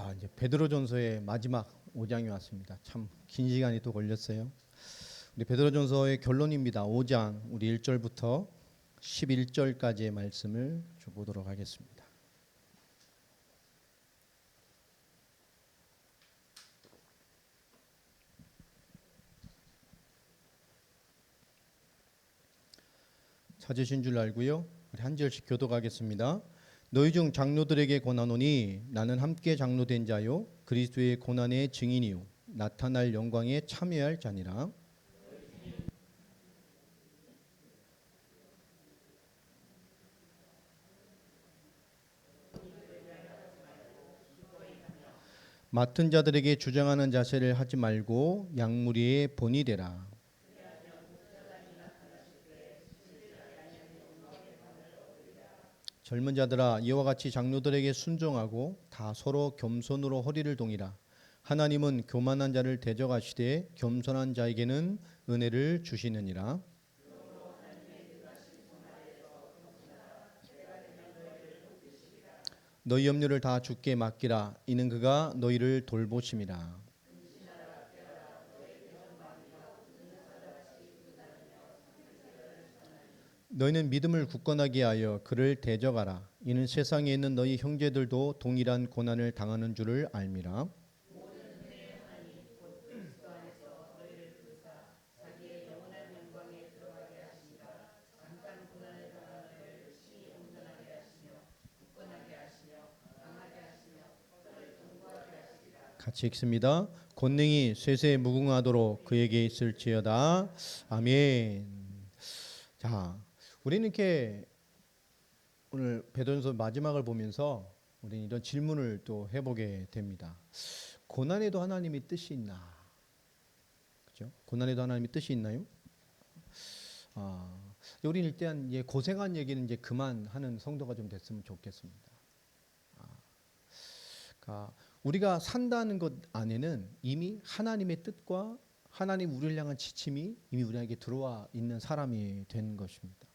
이제 베드로전서의 마지막 5장이 왔습니다. 참 긴 시간이 또 걸렸어요. 우리 베드로전서의 결론입니다. 5장 우리 1절부터 11절까지의 말씀을 보도록 하겠습니다. 찾으신 줄 알고요. 우리 한 절씩 교독하겠습니다. 너희 중 장로들에게 권하노니 나는 함께 장로된 자요 그리스도의 고난의 증인이요 나타날 영광에 참여할 자니라. 맡은 자들에게 주장하는 자세를 하지 말고 양무리의 본이 되라. 젊은 자들아 이와 같이 장로들에게 순종하고 다 서로 겸손으로 허리를 동이라. 하나님은 교만한 자를 대적하시되 겸손한 자에게는 은혜를 주시느니라. 너희 염려를 다 주께 맡기라. 이는 그가 너희를 돌보심이라. 너희는 믿음을 굳건하게 하여 그를 대적하라. 이는 세상에 있는 너희 형제들도 동일한 고난을 당하는 줄을 알미라. 같이 읽습니다. 권능이 쇠쇠 무궁하도록 그에게 있을지어다. 아멘. 자, 우리는 이렇게 오늘 베드로전서 마지막을 보면서 우리는 이런 질문을 또 해보게 됩니다. 고난에도 하나님의 뜻이 있나? 그죠? 고난에도 하나님의 뜻이 있나요? 우리는 일단 고생한 얘기는 이제 그만하는 성도가 좀 됐으면 좋겠습니다. 그러니까 우리가 산다는 것 안에는 이미 하나님의 뜻과 하나님 우리를 향한 지침이 이미 우리에게 들어와 있는 사람이 된 것입니다.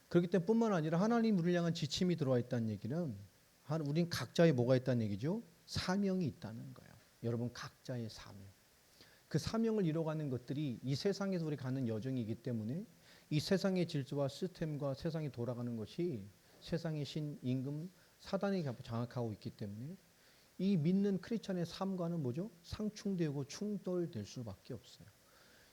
그렇기 때문에 뿐만 아니라 하나님 우리를 향한 지침이 들어와 있다는 얘기는 우린 각자의 뭐가 있다는 얘기죠? 사명이 있다는 거예요. 여러분 각자의 사명. 그 사명을 이뤄가는 것들이 이 세상에서 우리 가는 여정이기 때문에 이 세상의 질서와 시스템과 세상이 돌아가는 것이 세상의 신, 임금, 사단이 장악하고 있기 때문에 이 믿는 크리스찬의 삶과는 뭐죠? 상충되고 충돌될 수밖에 없어요.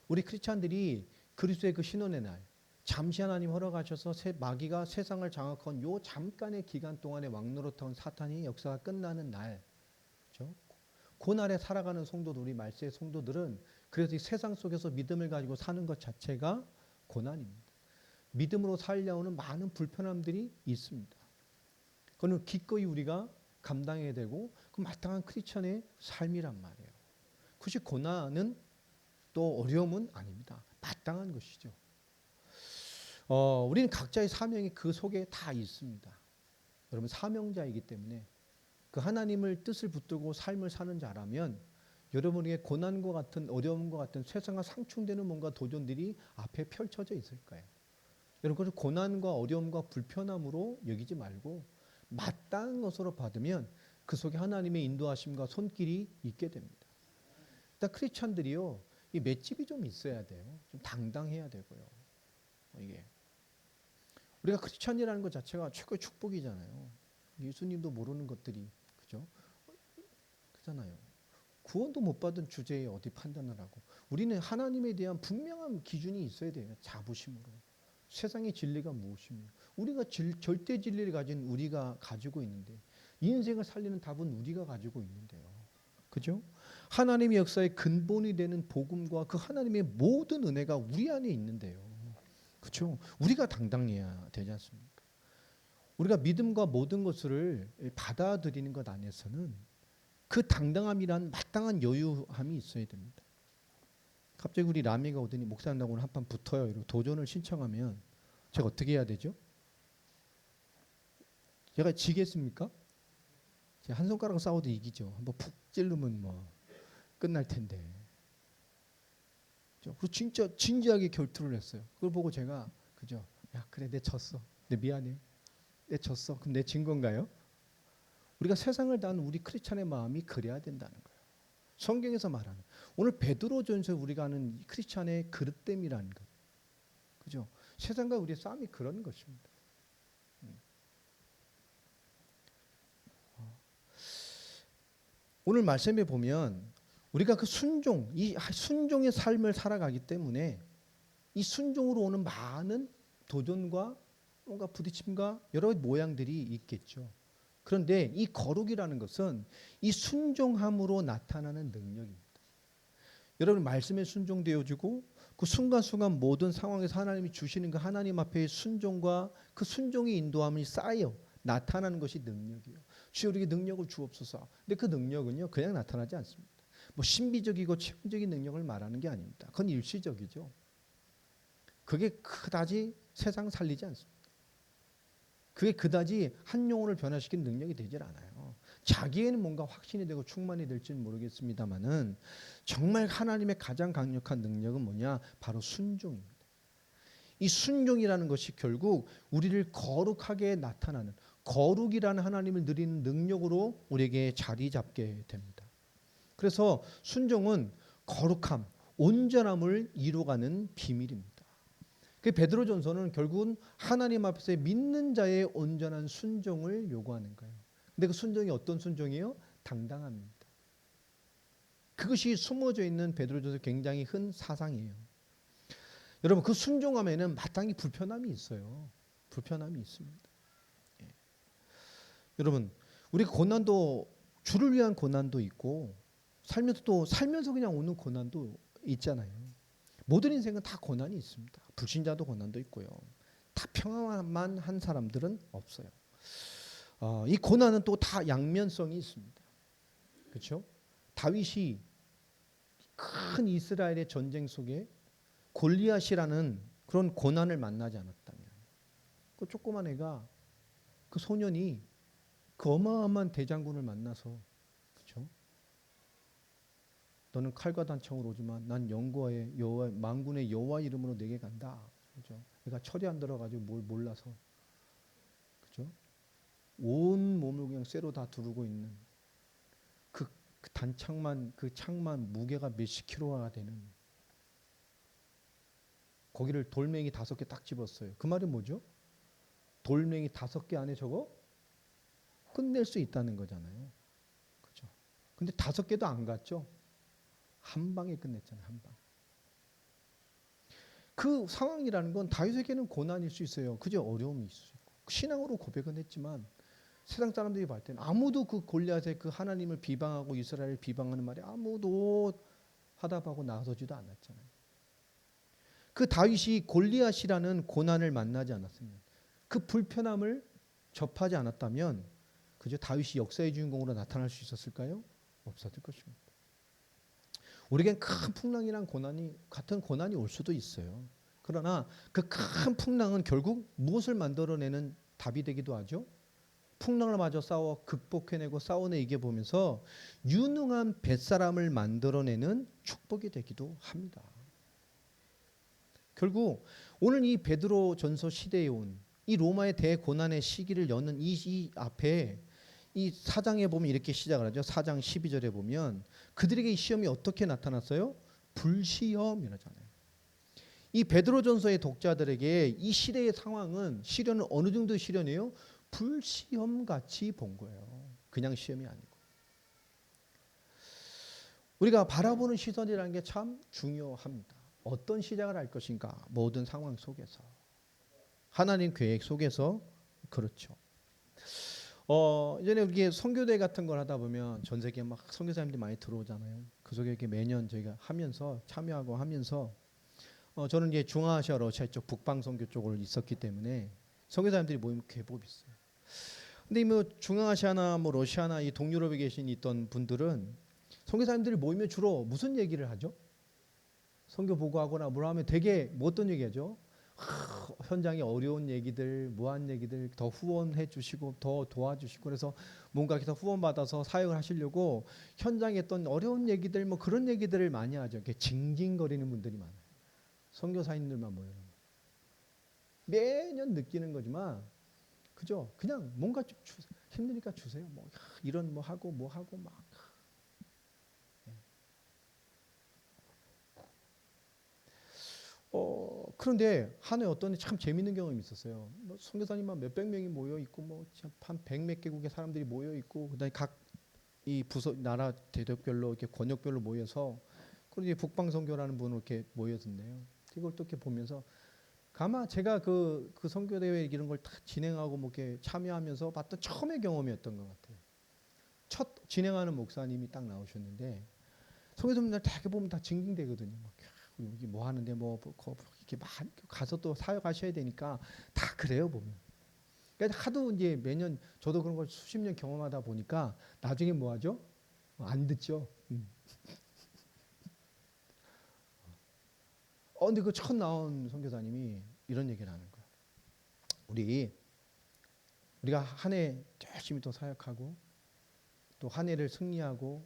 우리 크리스찬들이 그리스도의 그 신원의 날, 잠시 하나님 허락하셔서 마귀가 세상을 장악한 요 잠깐의 기간 동안에 왕노릇한 사탄이 역사가 끝나는 날, 그렇죠? 그날에 살아가는 성도들, 우리 말세의 성도들은 그래서 이 세상 속에서 믿음을 가지고 사는 것 자체가 고난입니다. 믿음으로 살려오는 많은 불편함들이 있습니다. 그거는 기꺼이 우리가 감당해야 되고 그 마땅한 크리스천의 삶이란 말이에요. 그것이 고난은 또 어려움은 아닙니다. 마땅한 것이죠. 우리는 각자의 사명이 그 속에 다 있습니다. 여러분 사명자이기 때문에 그 하나님을 뜻을 붙들고 삶을 사는 자라면 여러분에게 고난과 같은 어려움과 같은 세상과 상충되는 뭔가 도전들이 앞에 펼쳐져 있을 거예요. 여러분 그걸 고난과 어려움과 불편함으로 여기지 말고 마땅한 것으로 받으면 그 속에 하나님의 인도하심과 손길이 있게 됩니다. 일단 크리스찬들이요, 이 맷집이 좀 있어야 돼요. 좀 당당해야 되고요. 이게 우리가 크리스찬이라는 것 자체가 최고의 축복이잖아요. 예수님도 모르는 것들이 그죠? 그잖아요. 구원도 못 받은 주제에 어디 판단을 하고 우리는 하나님에 대한 분명한 기준이 있어야 돼요. 자부심으로. 세상의 진리가 무엇이며 우리가 절대 진리를 가진 우리가 가지고 있는데 이 인생을 살리는 답은 우리가 가지고 있는데요. 그죠? 하나님의 역사의 근본이 되는 복음과 그 하나님의 모든 은혜가 우리 안에 있는데요. 그렇죠? 우리가 당당해야 되지 않습니까? 우리가 믿음과 모든 것을 받아들이는 것 안에서는 그 당당함이란 마땅한 여유함이 있어야 됩니다. 갑자기 우리 라미가 오더니 목사님 나하고 한판 붙어요. 이러고 도전을 신청하면 제가 어떻게 해야 되죠? 제가 지겠습니까? 제가 한 손가락 싸워도 이기죠. 한번 푹 찌르면 뭐 끝날 텐데. 그리고 진짜 진지하게 결투를 했어요. 그걸 보고 제가 그죠? 야 그래 내 졌어. 내 미안해. 내 졌어. 그럼 내 진 건가요? 우리가 세상을 다는 우리 크리스찬의 마음이 그래야 된다는 거예요. 성경에서 말하는 오늘 베드로전서 우리가 하는 크리스찬의 그릇됨이라는 것, 그죠? 세상과 우리의 싸움이 그런 것입니다. 오늘 말씀에 보면 우리가 그 순종, 이 순종의 삶을 살아가기 때문에 이 순종으로 오는 많은 도전과 뭔가 부딪힘과 여러 가지 모양들이 있겠죠. 그런데 이 거룩이라는 것은 이 순종함으로 나타나는 능력입니다. 여러분 말씀에 순종되어지고 그 순간순간 모든 상황에서 하나님이 주시는 그 하나님 앞에 순종과 그 순종의 인도함이 쌓여 나타나는 것이 능력이에요. 주여 우리에게 능력을 주옵소서. 근데 그 능력은요 그냥 나타나지 않습니다. 뭐 신비적이고 체험적인 능력을 말하는 게 아닙니다. 그건 일시적이죠. 그게 그다지 세상 살리지 않습니다. 그게 그다지 한 영혼을 변화시키는 능력이 되질 않아요. 자기에는 뭔가 확신이 되고 충만이 될지는 모르겠습니다만은 정말 하나님의 가장 강력한 능력은 뭐냐? 바로 순종입니다. 이 순종이라는 것이 결국 우리를 거룩하게 나타나는 거룩이라는 하나님을 누리는 능력으로 우리에게 자리 잡게 됩니다. 그래서 순종은 거룩함, 온전함을 이루어가는 비밀입니다. 그 베드로전서는 결국은 하나님 앞에서 믿는 자의 온전한 순종을 요구하는 거예요. 근데 그 순종이 어떤 순종이에요? 당당함입니다. 그것이 숨어져 있는 베드로전서 굉장히 큰 사상이에요. 여러분 그 순종함에는 마땅히 불편함이 있어요. 불편함이 있습니다. 예. 여러분 우리 고난도 주를 위한 고난도 있고 살면서 그냥 오는 고난도 있잖아요. 모든 인생은 다 고난이 있습니다. 불신자도 고난도 있고요. 다 평안만 한 사람들은 없어요. 이 고난은 또 다 양면성이 있습니다. 그렇죠? 다윗이 큰 이스라엘의 전쟁 속에 골리앗이라는 그런 고난을 만나지 않았다면 그 조그만 애가 그 소년이 그 어마어마한 대장군을 만나서 그렇죠? 너는 칼과 단창으로 오지만 난 영구의 여호와 만군의 여호와 이름으로 내게 간다. 그렇죠? 내가 철이 안 들어가지고 뭘 몰라서 그렇죠? 온 몸을 그냥 쇠로 다 두르고 있는 그 단창만 그 창만 무게가 몇십 킬로가 되는 거기를 돌멩이 5개 딱 집었어요. 그 말이 뭐죠? 돌멩이 5개 안에 저거 끝낼 수 있다는 거잖아요. 그렇죠? 근데 5개도 안 갔죠. 한 방에 끝냈잖아요. 한 방. 그 상황이라는 건 다윗에게는 고난일 수 있어요. 그저 어려움이 있을 수 있고 신앙으로 고백은 했지만 세상 사람들이 볼 때는 아무도 그 골리앗의 그 하나님을 비방하고 이스라엘을 비방하는 말이 아무도 화답하고 나서지도 않았잖아요. 그 다윗이 골리앗이라는 고난을 만나지 않았으면 그 불편함을 접하지 않았다면 그저 다윗이 역사의 주인공으로 나타날 수 있었을까요? 없었을 것입니다. 우리에겐 큰 풍랑이란 같은 고난이 올 수도 있어요. 그러나 그 큰 풍랑은 결국 무엇을 만들어내는 답이 되기도 하죠. 풍랑을 마저 싸워 극복해내고 싸워내 이겨보면서 유능한 뱃사람을 만들어내는 축복이 되기도 합니다. 결국 오늘 이 베드로 전서 시대에 온 이 로마의 대고난의 시기를 여는 이 앞에 이 4장에 보면 이렇게 시작을 하죠. 4장 12절에 보면 그들에게 이 시험이 어떻게 나타났어요? 불시험이라잖아요. 이 베드로전서의 독자들에게 이 시대의 상황은 시련은 어느 정도 시련이에요? 불시험같이 본 거예요. 그냥 시험이 아니고. 우리가 바라보는 시선이라는 게 참 중요합니다. 어떤 시작을 할 것인가? 모든 상황 속에서. 하나님 계획 속에서 그렇죠. 이전에 우리 선교대 같은 걸 하다 보면 전 세계에 막 선교사님들이 많이 들어오잖아요. 그 속에 이렇게 매년 저희가 하면서 참여하고 하면서 저는 이제 중앙아시아 러시아 쪽 북방 선교 쪽을 있었기 때문에 선교사님들이 모이면 궤법이 있어요. 근데 뭐 중앙아시아나 뭐 러시아나 이 동유럽에 있던 분들은 선교사님들이 모이면 주로 무슨 얘기를 하죠? 선교 보고하거나 뭘 하면 되게 뭐 어떤 얘기하죠? 현장에 어려운 얘기들, 무한 얘기들 더 후원해 주시고 더 도와주시고 그래서 뭔가 계속 후원 받아서 사역을 하시려고 현장에 했던 어려운 얘기들 뭐 그런 얘기들을 많이 하죠. 이렇게 징징거리는 분들이 많아요. 선교사님들만 모여요. 매년 느끼는 거지만 그죠? 그냥 뭔가 좀 힘드니까 주세요. 뭐 이런 뭐 하고 막. 그런데 한 해 어떤 참 재밌는 경험이 있었어요. 뭐 선교사님만 몇백 명이 모여 있고 뭐한 백 몇 개국의 사람들이 모여 있고 그다음에 각 이 부서 나라 대륙별로 이렇게 권역별로 모여서 그리고 이제 북방선교라는 분을 이렇게 모여듣네요. 이걸 또 이렇게 보면서 가마 제가 그 선교 대회 이런 걸 다 진행하고 뭐 이렇게 참여하면서 봤던 처음의 경험이었던 것 같아요. 첫 진행하는 목사님이 딱 나오셨는데 선교사님들 되게 보면 다 징징대거든요. 막 여기 뭐 하는데 뭐 이렇게 막 가서 또 사역하셔야 되니까 다 그래요 보면. 그러니까 하도 이제 매년 저도 그런 걸 수십 년 경험하다 보니까 나중에 뭐 하죠? 안 듣죠. 근데 그 첫 나온 선교사님이 이런 얘기를 하는 거야. 우리가 한 해 열심히 또 사역하고 또 한 해를 승리하고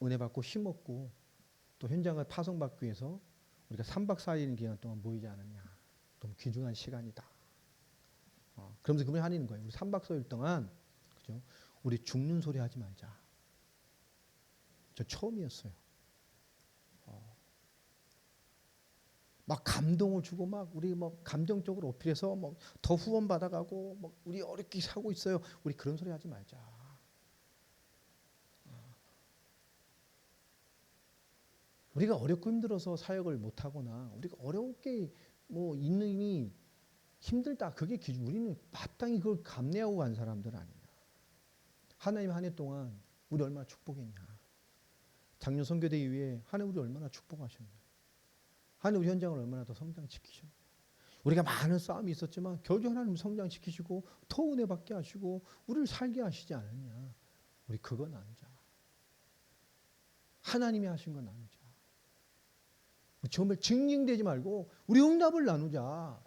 은혜 받고 힘없고 또 현장을 파송받기 위해서 우리가 3박 4일 기간 동안 모이지 않았냐. 너무 귀중한 시간이다. 그러면서 그분이 하는 거예요. 우리 3박 4일 동안 그죠? 우리 죽는 소리 하지 말자. 저 처음이었어요. 막 감동을 주고 막 우리 뭐 감정적으로 어필해서 뭐 더 후원 받아가고 막 우리 어렵게 살고 있어요. 우리 그런 소리 하지 말자. 우리가 어렵고 힘들어서 사역을 못 하거나 우리가 어렵게 뭐 있는 이미 힘들다. 그게 기준. 우리는 마땅히 그걸 감내하고 간 사람들 아니냐. 하나님 한 해 동안 우리 얼마나 축복했냐. 작년 선교대 이후에 한 해 우리 얼마나 축복하셨냐. 한 해 우리 현장을 얼마나 더 성장시키셨냐. 우리가 많은 싸움이 있었지만 결국 하나님 성장시키시고 더 은혜 받게 하시고 우리를 살게 하시지 않았냐. 우리 그거 나누자. 하나님이 하신 거 나누자. 우리 정말 징징대지 말고 우리 응답을 나누자.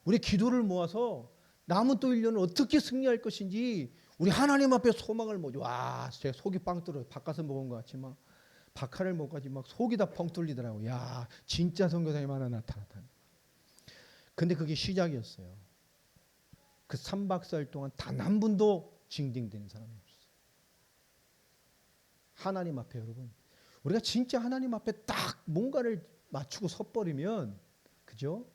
우리 기도를 모아서 남은 또 1년을 어떻게 승리할 것인지 우리 하나님 앞에 소망을 모으자. 와, 제 속이 빵 뚫어요. 바깥에서 먹은 것 같지만 박하를 먹어가지고 막 속이 다 펑 뚫리더라고. 야, 진짜 선교사님 하나 나타났다. 근데 그게 시작이었어요. 그 3박 4일 동안 단 한 분도 징징대는 사람이 없었어요. 하나님 앞에 여러분, 우리가 진짜 하나님 앞에 딱 뭔가를 맞추고 섰버리면 그죠?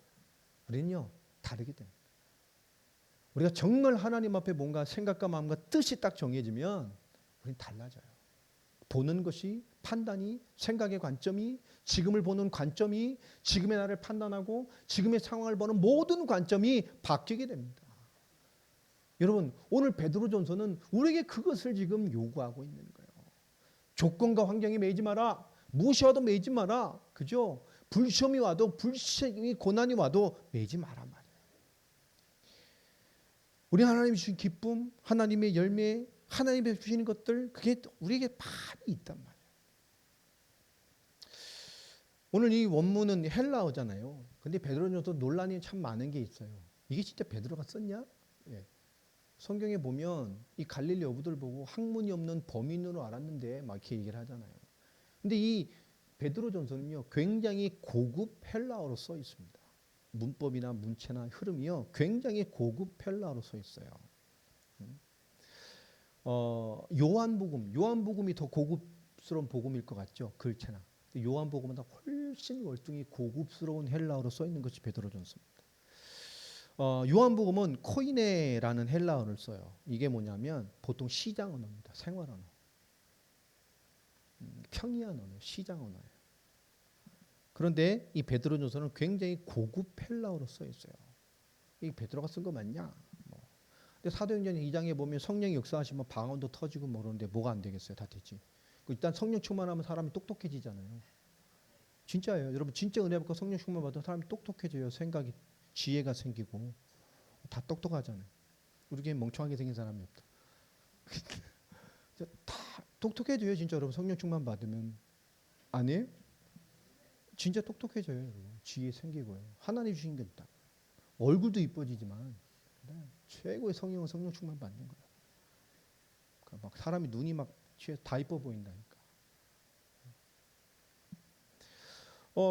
우리는요 다르게 됩니다. 우리가 정말 하나님 앞에 뭔가 생각과 마음과 뜻이 딱 정해지면 우리는 달라져요. 보는 것이 판단이 생각의 관점이 지금을 보는 관점이 지금의 나를 판단하고 지금의 상황을 보는 모든 관점이 바뀌게 됩니다. 여러분 오늘 베드로전서는 우리에게 그것을 지금 요구하고 있는 거예요. 조건과 환경에 매이지 마라. 무엇이 와도 매이지 마라. 그죠? 불시험이 와도 불시험이 고난이 와도 매이지 마라 말이에요. 우리 하나님이 주신 기쁨, 하나님의 열매, 하나님이 주시는 것들 그게 우리에게 많이 있단 말이에요. 오늘 이 원문은 헬라어잖아요. 근데 베드로전서 논란이 참 많은 게 있어요. 이게 진짜 베드로가 썼냐? 예. 성경에 보면 이 갈릴리 어부들 보고 학문이 없는 범인으로 알았는데 막 이렇게 얘기를 하잖아요. 근데 이 베드로전서는요 굉장히 고급 헬라어로 써 있습니다. 문법이나 문체나 흐름이요 굉장히 고급 헬라어로 써 있어요. 요한복음이 더 고급스러운 복음일 것 같죠 글체나. 요한복음은 다 훨씬 월등히 고급스러운 헬라어로 써 있는 것이 베드로전서입니다. 요한복음은 코이네라는 헬라어를 써요. 이게 뭐냐면 보통 시장 언어입니다. 생활 언어. 평이한 언어, 시장 언어예요. 그런데 이 베드로전서는 굉장히 고급 헬라어로 써 있어요. 이 베드로가 쓴 거 맞냐? 뭐. 근데 사도행전 2장에 보면 성령이 역사하시면 방언도 터지고 모르는데 뭐가 안 되겠어요? 다 되지. 일단 성령 충만하면 사람이 똑똑해지잖아요. 진짜예요. 여러분 진짜 은혜 받고 성령 충만 받으면 사람이 똑똑해져요. 생각이 지혜가 생기고 다 똑똑하잖아요. 우리 교회 멍청하게 생긴 사람이 없다. 다 똑똑해져요. 진짜 여러분 성령 충만 받으면. 아니에요? 진짜 똑똑해져요. 여러분. 지혜 생기고요. 하나님 주신 게 있다. 얼굴도 이뻐지지만 최고의 성령은 성령 충만 받는 거예요. 그러니까 막 사람이 눈이 막 다 이뻐 보인다니까.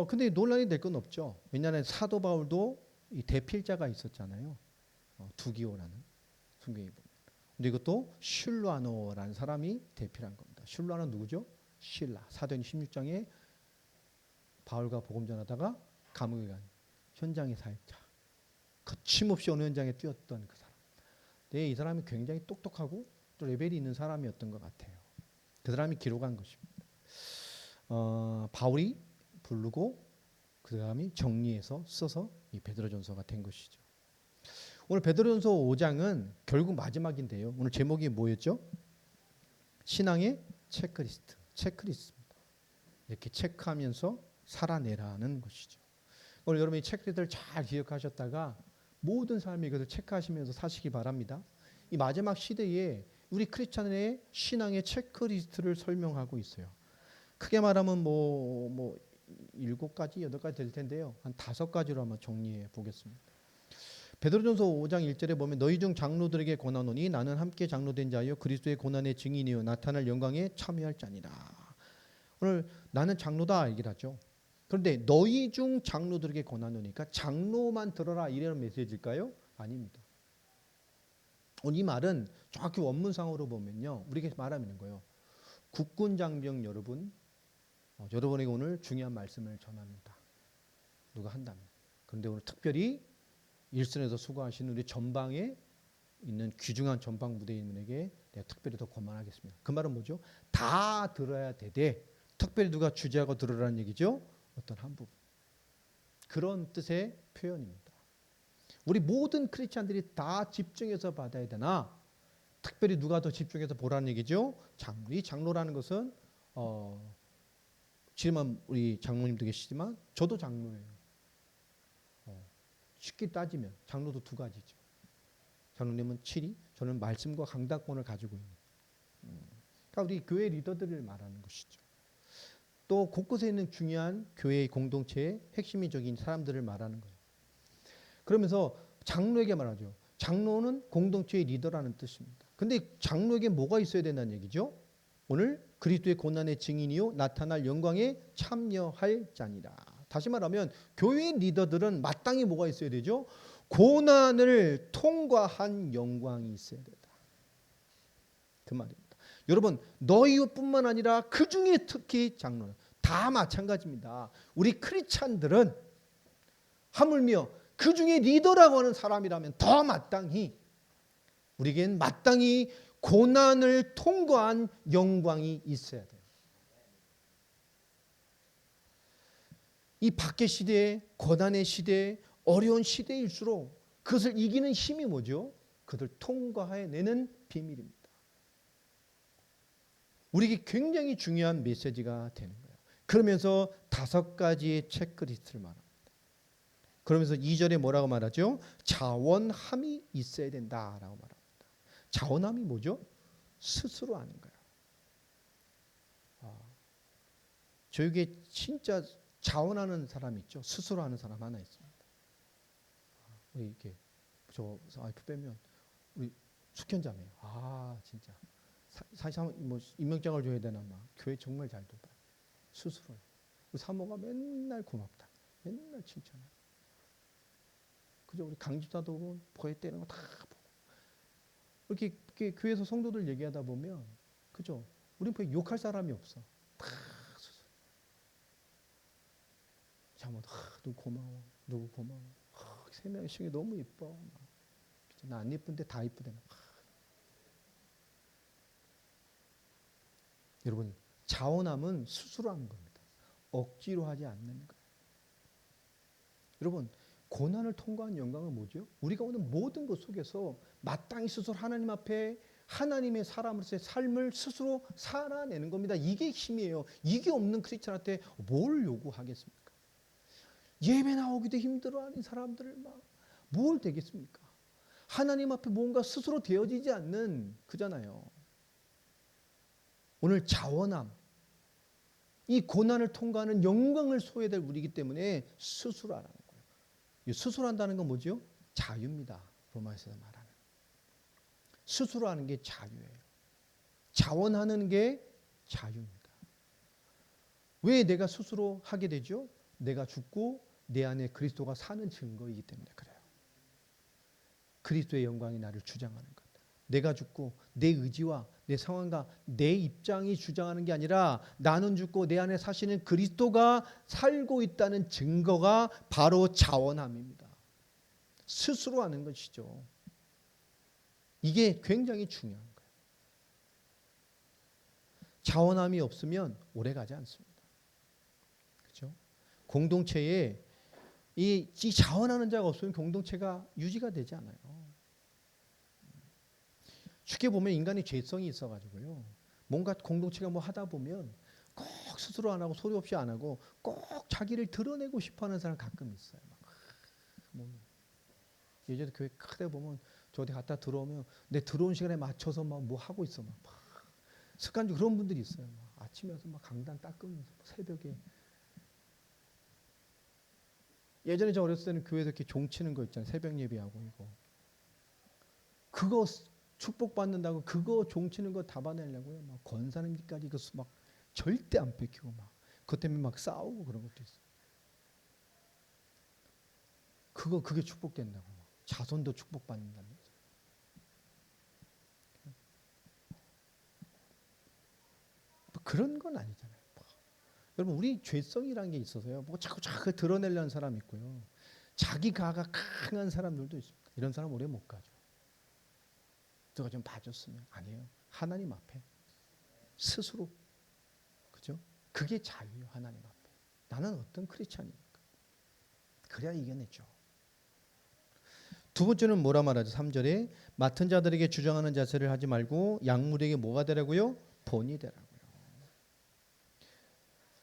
근데 논란이 될 건 없죠. 왜냐하면 사도 바울도 이 대필자가 있었잖아요. 두기오라는 성경에 보면 근데 이것도 실루아노라는 사람이 대필한 겁니다. 실루아노 누구죠? 실라. 사도행 16장에 바울과 복음 전하다가 감옥에 간 현장의 사역자. 거침없이 어느 현장에 뛰었던 그 사람. 네, 이 사람이 굉장히 똑똑하고 또 레벨이 있는 사람이었던 것 같아요. 그 사람이 기록한 것입니다. 바울이 부르고 그 사람이 정리해서 써서 이 베드로전서가 된 것이죠. 오늘 베드로전서 5장은 결국 마지막인데요. 오늘 제목이 뭐였죠? 신앙의 체크리스트. 체크리스트입니다. 이렇게 체크하면서 살아내라는 것이죠. 오늘 여러분이 체크리스트를 잘 기억하셨다가 모든 삶에 이것을 체크하시면서 사시기 바랍니다. 이 마지막 시대에 우리 크리스찬의 신앙의 체크리스트를 설명하고 있어요. 크게 말하면 뭐 7가지, 8가지 될 텐데요. 한 5가지로 한번 정리해 보겠습니다. 베드로전서 5장 1절에 보면 너희 중 장로들에게 권하노니 나는 함께 장로된 자여 그리스도의 고난의 증인이요 나타날 영광에 참여할 자니라. 오늘 나는 장로다 얘기를 하죠. 그런데 너희 중 장로들에게 권하노니까 장로만 들어라 이런 메시지일까요? 아닙니다. 오늘 이 말은 정확히 원문상으로 보면요. 우리에게 말하는 거예요. 국군 장병 여러분, 여러분에게 오늘 중요한 말씀을 전합니다. 누가 한다면. 그런데 오늘 특별히 일선에서 수고하시는 우리 전방에 있는 귀중한 전방 부대인에게 내가 특별히 더 권만하겠습니다. 그 말은 뭐죠? 다 들어야 되되 특별히 누가 주재하고 들으라는 얘기죠. 어떤 한 부분. 그런 뜻의 표현입니다. 우리 모든 크리스찬들이 다 집중해서 받아야 되나? 특별히 누가 더 집중해서 보라는 얘기죠. 이 장로라는 것은 지금 우리 장로님도 계시지만 저도 장로예요. 쉽게 따지면 장로도 2가지죠. 장로님은 7위, 저는 말씀과 강단권을 가지고 있는. 그러니까 우리 교회 리더들을 말하는 것이죠. 또 곳곳에 있는 중요한 교회의 공동체의 핵심적인 사람들을 말하는 거예요. 그러면서 장로에게 말하죠. 장로는 공동체의 리더라는 뜻입니다. 근데 장로에게 뭐가 있어야 된다는 얘기죠? 오늘 그리스도의 고난의 증인이요 나타날 영광에 참여할 자니라. 다시 말하면 교회 리더들은 마땅히 뭐가 있어야 되죠? 고난을 통과한 영광이 있어야 된다. 그 말입니다. 여러분 너희뿐만 아니라 그 중에 특히 장로는 다 마찬가지입니다. 우리 크리스찬들은 하물며 그 중에 리더라고 하는 사람이라면 더 마땅히 우리에겐 마땅히 고난을 통과한 영광이 있어야 돼요. 이 밖의 시대에 고난의 시대에 어려운 시대일수록 그것을 이기는 힘이 뭐죠? 그것을 통과해내는 비밀입니다. 우리에게 굉장히 중요한 메시지가 되는 거예요. 그러면서 5가지의 체크리스트를 말합니다. 그러면서 2절에 뭐라고 말하죠? 자원함이 있어야 된다라고 말합니다. 자원함이 뭐죠? 스스로 하는 거예요. 저에게 진짜 자원하는 사람 있죠? 스스로 하는 사람 하나 있습니다. 우리 이렇게 저 와이프 빼면 우리 숙현자매요. 진짜 사실 뭐 임명장을 줘야 되나 막 교회 정말 잘 돌봐요. 스스로. 우리 사모가 맨날 고맙다. 맨날 칭찬해. 그죠? 우리 강집사도 보면 보혜 때는 거 다 보고. 이렇게 교회에서 성도들 얘기하다 보면 그죠? 우린 보혜 욕할 사람이 없어. 다 스스로. 자모 누구 고마워. 누구 고마워. 3명의 신이 너무 이뻐. 나 안 이쁜데 다 이쁘대. 여러분 자원함은 스스로 하는 겁니다. 억지로 하지 않는 거예요. 여러분 고난을 통과한 영광은 뭐죠? 우리가 오늘 모든 것 속에서 마땅히 스스로 하나님 앞에 하나님의 사람으로서의 삶을 스스로 살아내는 겁니다. 이게 힘이에요. 이게 없는 크리스찬한테 뭘 요구하겠습니까? 예배 나오기도 힘들어하는 사람들을 막 뭘 되겠습니까? 하나님 앞에 뭔가 스스로 되어지지 않는 그잖아요. 오늘 자원함, 이 고난을 통과하는 영광을 소유해야 될 우리이기 때문에 스스로 하라는 거예요. 이 스스로 한다는 건 뭐죠? 자유입니다. 로마에서 말하는. 스스로 하는 게 자유예요. 자원하는 게 자유입니다. 왜 내가 스스로 하게 되죠? 내가 죽고 내 안에 그리스도가 사는 증거이기 때문에 그래요. 그리스도의 영광이 나를 주장하는 것. 내가 죽고 내 의지와 내 상황과 내 입장이 주장하는 게 아니라 나는 죽고 내 안에 사시는 그리스도가 살고 있다는 증거가 바로 자원함입니다. 스스로 하는 것이죠. 이게 굉장히 중요한 거예요. 자원함이 없으면 오래가지 않습니다. 그렇죠? 공동체에 이 자원하는 자가 없으면 공동체가 유지가 되지 않아요. 쉽게 보면 인간이 죄성이 있어가지고요. 뭔가 공동체가 뭐 하다 보면 꼭 스스로 안 하고 소리 없이 안 하고 꼭 자기를 드러내고 싶어하는 사람 가끔 있어요. 예전에 교회 크게 보면 저 어디 갔다 들어오면 내 들어온 시간에 맞춰서 막 뭐 하고 있어. 막 습관적으로 그런 분들이 있어요. 막 아침에 와서 막 강단 닦으면서 새벽에. 예전에 저 어렸을 때는 교회에서 이렇게 종치는 거 있잖아요. 새벽 예배하고 이거. 그거 축복받는다고 그거 종치는 거 다 받아내려고요. 막 권사님까지 이거 막 절대 안 뺏기고 막 그것 때문에 막 싸우고 그런 것도 있어요. 그게 축복된다고. 자손도 축복받는다면서. 뭐 그런 건 아니잖아요. 여러분 우리 죄성이라는 게 있어서요. 뭐 자꾸 드러내려는 사람이 있고요. 자기 가가 강한 사람들도 있습니다. 이런 사람 오래 못 가죠. 누가 좀 봐줬으면 아니에요. 하나님 앞에 스스로 그죠? 그게 자유예요. 하나님 앞에. 나는 어떤 크리스찬입니까? 그래야 이겨내죠. 두 번째는 뭐라 말하죠? 3절에 맡은 자들에게 주장하는 자세를 하지 말고 약물에게 뭐가 되라고요? 본이 되라고요.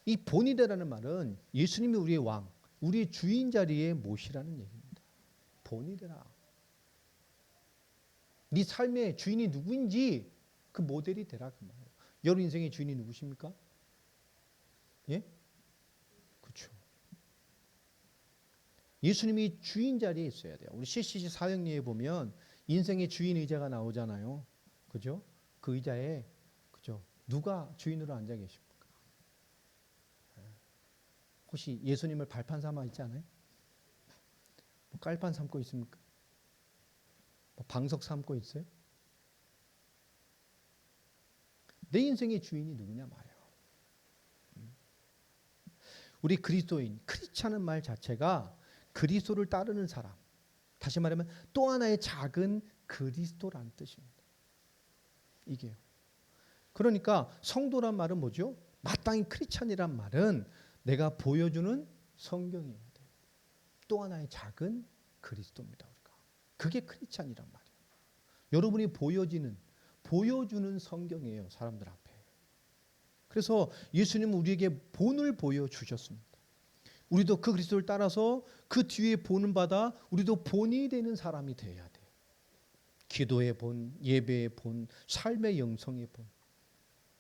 이 본이 되라는 말은 예수님이 우리의 왕, 우리의 주인 자리에 모시라는 얘기입니다. 본이 되라. 네 삶의 주인이 누구인지 그 모델이 되라 그 말이에요. 여러분 인생의 주인이 누구십니까? 예? 그렇죠. 예수님이 주인 자리에 있어야 돼요. 우리 CCC 사역리에 보면 인생의 주인 의자가 나오잖아요. 그죠? 그 의자에 그죠? 누가 주인으로 앉아 계십니까? 혹시 예수님을 발판 삼아 있지 않아요? 뭐 깔판 삼고 있습니까? 뭐 방석 삼고 있어요? 내 인생의 주인이 누구냐 말이에요. 우리 그리스도인, 크리스찬은 말 자체가 그리스도를 따르는 사람. 다시 말하면 또 하나의 작은 그리스도라는 뜻입니다. 이게요. 그러니까 성도란 말은 뭐죠? 마땅히 크리스찬이란 말은 내가 보여주는 성경이어야 돼요. 또 하나의 작은 그리스도입니다. 우리가. 그게 크리스찬이란 말이에요. 여러분이 보여주는 성경이에요. 사람들 앞에. 그래서 예수님은 우리에게 본을 보여주셨습니다. 우리도 그 그리스도를 따라서 그 뒤에 본을 받아 우리도 본이 되는 사람이 되어야 돼요. 기도의 본, 예배의 본, 삶의 영성의 본.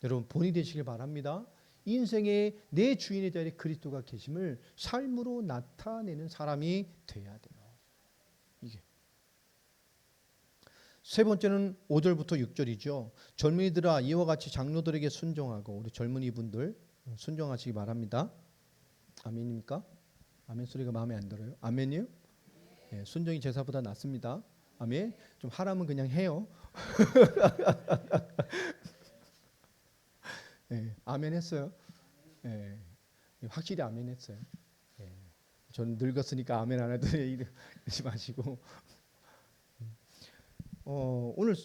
여러분 본이 되시길 바랍니다. 인생의 내 주인의 자리에 그리스도가 계심을 삶으로 나타내는 사람이 돼야 돼요. 이게. 세 번째는 5절부터 6절이죠. 젊은이들아 이와 같이 장로들에게 순종하고 우리 젊은이분들 순종하시기 바랍니다. 아멘입니까? 아멘 소리가 마음에 안 들어요? 아멘이요? 네, 순종이 제사보다 낫습니다. 아멘. 좀 하라면 그냥 해요. 네, 아멘 했어요. 네, 확실히 아멘 했어요. 네, 저는 늙었으니까 아멘 안 해도 이러지 마시고 오늘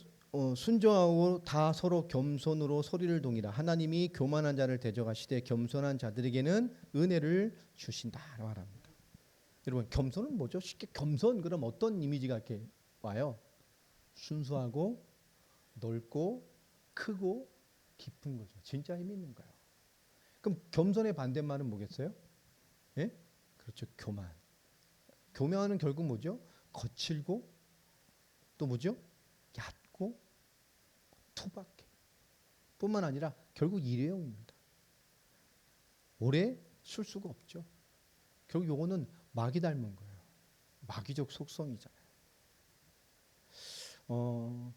순종하고 다 서로 겸손으로 소리를 동이라. 하나님이 교만한 자를 대적하시되 겸손한 자들에게는 은혜를 주신다라고 말합니다. 여러분 겸손은 뭐죠? 쉽게 겸손 그럼 어떤 이미지가 이렇게 와요? 순수하고 넓고 크고 깊은 거죠. 진짜 힘 있는 거예요. 그럼 겸손의 반대말은 뭐겠어요? 예? 그렇죠. 교만. 교만은 결국 뭐죠? 거칠고 또 뭐죠? 얕고 투박해. 뿐만 아니라 결국 일회용입니다. 오래 쓸 수가 없죠. 결국 요거는 마귀 닮은 거예요. 마귀적 속성이잖아요.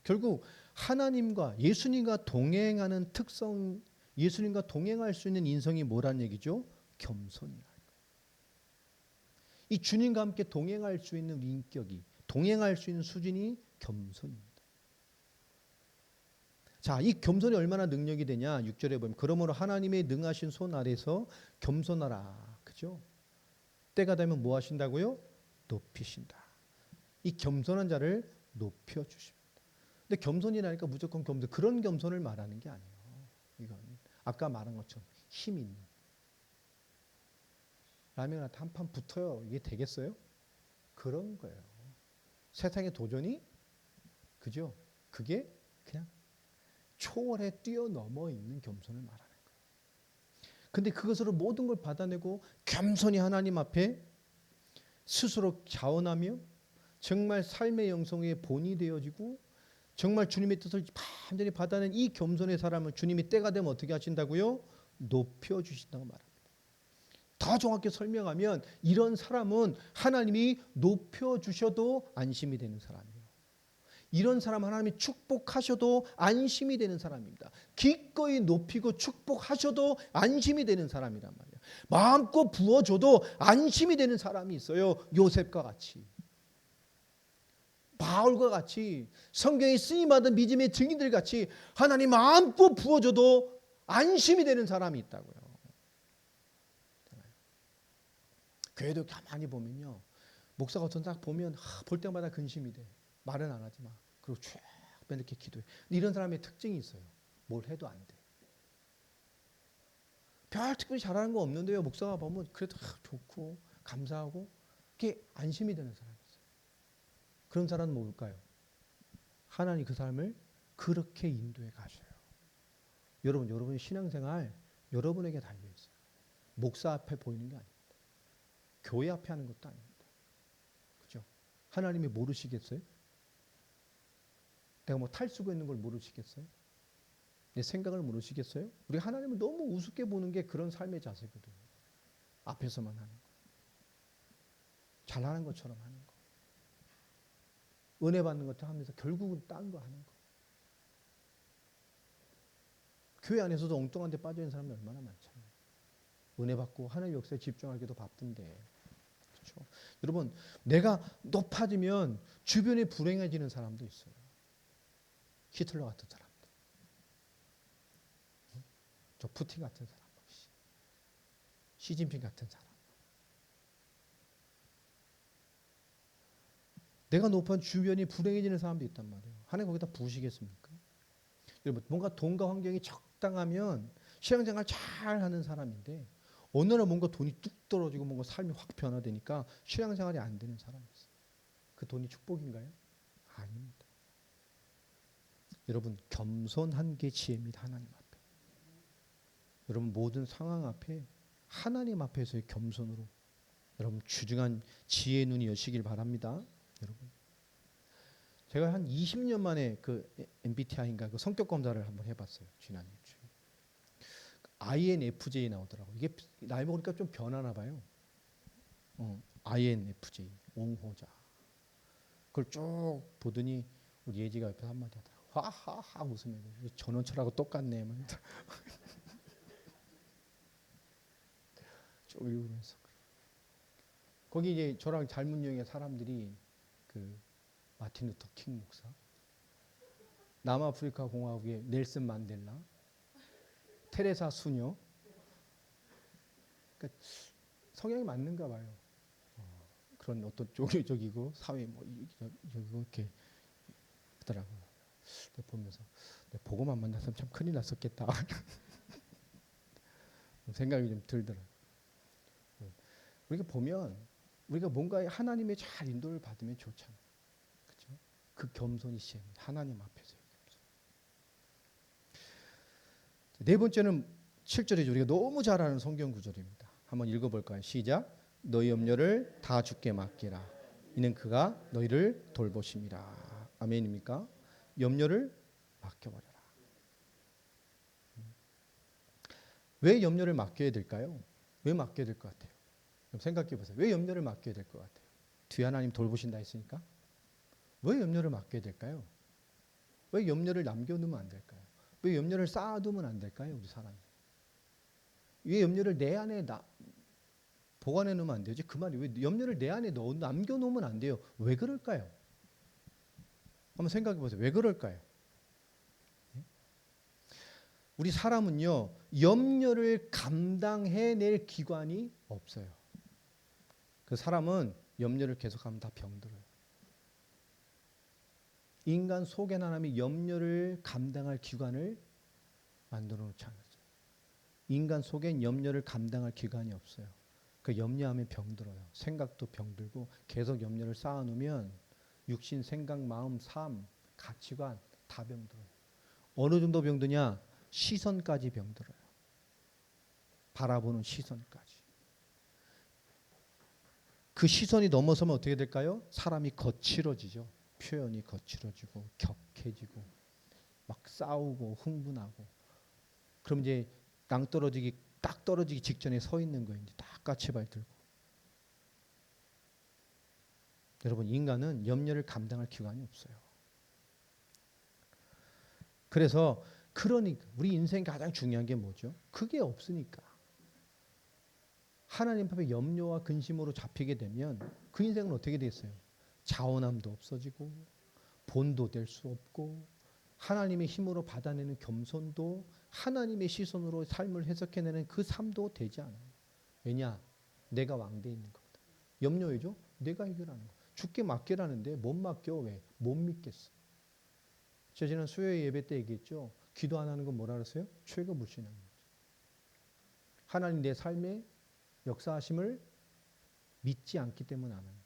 결국 하나님과 예수님과 동행하는 특성, 예수님과 동행할 수 있는 인성이 뭐란 얘기죠? 겸손이라는 거예요. 이 주님과 함께 동행할 수 있는 인격이, 동행할 수 있는 수준이 겸손입니다. 자, 이 겸손이 얼마나 능력이 되냐? 6절에 보면 그러므로 하나님의 능하신 손 아래서 겸손하라. 그죠? 때가 되면 뭐 하신다고요? 높이신다. 이 겸손한 자를 높여 주십니다. 근데 겸손이라니까 무조건 겸손, 그런 겸손을 말하는 게 아니에요. 이건 아까 말한 것처럼 힘 있는. 라면한테 한 판 붙어요. 이게 되겠어요? 그런 거예요. 세상의 도전이 그죠? 그게 그냥 초월해 뛰어넘어 있는 겸손을 말하는 거예요. 근데 그것으로 모든 걸 받아내고 겸손히 하나님 앞에 스스로 자원하며 정말 삶의 영성의 본이 되어지고 정말 주님의 뜻을 완전히 받아낸 이 겸손의 사람을 주님이 때가 되면 어떻게 하신다고요? 높여주신다고 말합니다. 더 정확히 설명하면 이런 사람은 하나님이 높여주셔도 안심이 되는 사람이에요. 이런 사람 하나님이 축복하셔도 안심이 되는 사람입니다. 기꺼이 높이고 축복하셔도 안심이 되는 사람이란 말이에요. 마음껏 부어줘도 안심이 되는 사람이 있어요. 요셉과 같이, 바울과 같이, 성경에 쓰임받은 믿음의 증인들 같이 하나님 마음껏 부어줘도 안심이 되는 사람이 있다고요. 교회도 가만히 보면요, 목사가 어떤 딱 보면 볼 때마다 근심이 돼. 말은 안 하지 마. 그리고 쭉 이렇게 기도해. 이런 사람의 특징이 있어요. 뭘 해도 안 돼. 별 특별히 잘하는 거 없는데요, 목사가 보면 그래도 좋고 감사하고 그게 안심이 되는 사람이 있어요. 그런 사람은 뭘까요? 하나님 그 사람을 그렇게 인도해 가셔요. 여러분의 신앙생활 여러분에게 달려 있어요. 목사 앞에 보이는 게 아닙니다. 교회 앞에 하는 것도 아닙니다. 그죠? 하나님이 모르시겠어요? 내가 뭐 탈수고 있는 걸 모르시겠어요? 내 생각을 모르시겠어요? 우리 하나님을 너무 우습게 보는 게 그런 삶의 자세거든요. 앞에서만 하는 거. 잘하는 것처럼 하는 거. 은혜 받는 것도 하면서 결국은 딴 거 하는 거. 교회 안에서도 엉뚱한 데 빠져 있는 사람이 얼마나 많잖아요. 은혜 받고 하나님 역사에 집중하기도 바쁜데. 그렇죠? 여러분, 내가 높아지면 주변에 불행해지는 사람도 있어요. 히틀러 같은 사람들, 저 푸틴 같은 사람, 시진핑 같은 사람. 내가 높아진 주변이 불행해지는 사람도 있단 말이에요. 하나님 거기다 부으시겠습니까? 여러분, 뭔가 돈과 환경이 적당하면 신앙생활 잘하는 사람인데 어느 날 뭔가 돈이 뚝 떨어지고 뭔가 삶이 확 변화되니까 신앙생활이 안 되는 사람이 있어요. 그 돈이 축복인가요? 아닙니다. 여러분, 겸손한 게 지혜입니다. 하나님 앞에. 여러분, 모든 상황 앞에 하나님 앞에서의 겸손으로 여러분 주중한 지혜의 눈이 여시길 바랍니다. 여러분, 제가 한 20년 만에 그 MBTI인가 그 성격 검사를 한번 해봤어요. 지난 일주일. INFJ 나오더라고. 이게 나이 먹으니까 좀 변하나 봐요. INFJ, 옹호자. 그걸 쭉 보더니 우리 예지가 옆에서 한마디 하더라고. 하하하 웃으면서 전원철하고 똑같네. 쭉 읽으면서. 거기 이제 저랑 젊은 유형의 사람들이 그 마틴 루터 킹 목사, 남아프리카 공화국의 넬슨 만델라, 테레사 수녀. 그러니까 성향이 맞는가 봐요. 그런 어떤 종교적이고 사회 뭐 이렇게 하더라고요. 보면서 보고만 만났으면 참 큰일 났었겠다. 생각이 좀 들더라고요. 우리가 보면 우리가 뭔가 하나님의 잘 인도를 받으면 좋잖아요. 그렇죠? 그 겸손이 시행입니다. 하나님 앞에서의 겸손. 네 번째는 7절이죠. 우리가 너무 잘 아는 성경 구절입니다. 한번 읽어볼까요? 시작. 너희 염려를 다 주께 맡기라. 이는 그가 너희를 돌보심이라. 아멘입니까? 염려를 맡겨버려라. 왜 염려를 맡겨야 될까요? 왜 맡겨야 될 것 같아요? 생각해 보세요. 왜 염려를 맡겨야 될 것 같아요? 뒤에 하나님 돌보신다 했으니까. 왜 염려를 맡겨야 될까요? 왜 염려를 남겨두면 안 될까요? 왜 염려를 쌓아두면 안 될까요? 우리 사람이. 왜 염려를 내 안에 보관해 놓으면 안 되지? 그 말이 왜 염려를 내 안에 남겨놓으면 안 돼요? 왜 그럴까요? 한번 생각해 보세요. 왜 그럴까요? 우리 사람은요, 염려를 감당해낼 기관이 없어요. 그 사람은 염려를 계속하면 다 병들어요. 인간 속에 하나님이 염려를 감당할 기관을 만들어 놓지 않았어요. 인간 속엔 염려를 감당할 기관이 없어요. 그 염려하면 병들어요. 생각도 병들고 계속 염려를 쌓아놓으면 육신, 생각, 마음, 삶, 가치관 다 병들어요. 어느 정도 병드냐? 시선까지 병들어요. 바라보는 시선까지. 그 시선이 넘어서면 어떻게 될까요? 사람이 거칠어지죠. 표현이 거칠어지고 격해지고 막 싸우고 흥분하고. 그럼 이제 딱 떨어지기 직전에 서 있는 거예요. 이제 딱 까치발 들고. 여러분, 인간은 염려를 감당할 기관이 없어요. 그래서 그러니까 우리 인생 가장 중요한 게 뭐죠? 그게 없으니까. 하나님 앞에 염려와 근심으로 잡히게 되면 그 인생은 어떻게 됐어요? 자원함도 없어지고 본도 될 수 없고 하나님의 힘으로 받아내는 겸손도 하나님의 시선으로 삶을 해석해내는 그 삶도 되지 않아요. 왜냐? 내가 왕대에 있는 거거든. 염려 왜죠? 내가 해결하는 거. 죽게 맡기라는데 못 맡겨. 왜? 못 믿겠어. 제가 지난 수요일 예배 때 얘기했죠. 기도 안 하는 건 뭐라 그랬어요? 죄가 불신하는 거죠. 하나님 내 삶에 역사하심을 믿지 않기 때문에 안 하는 거예요.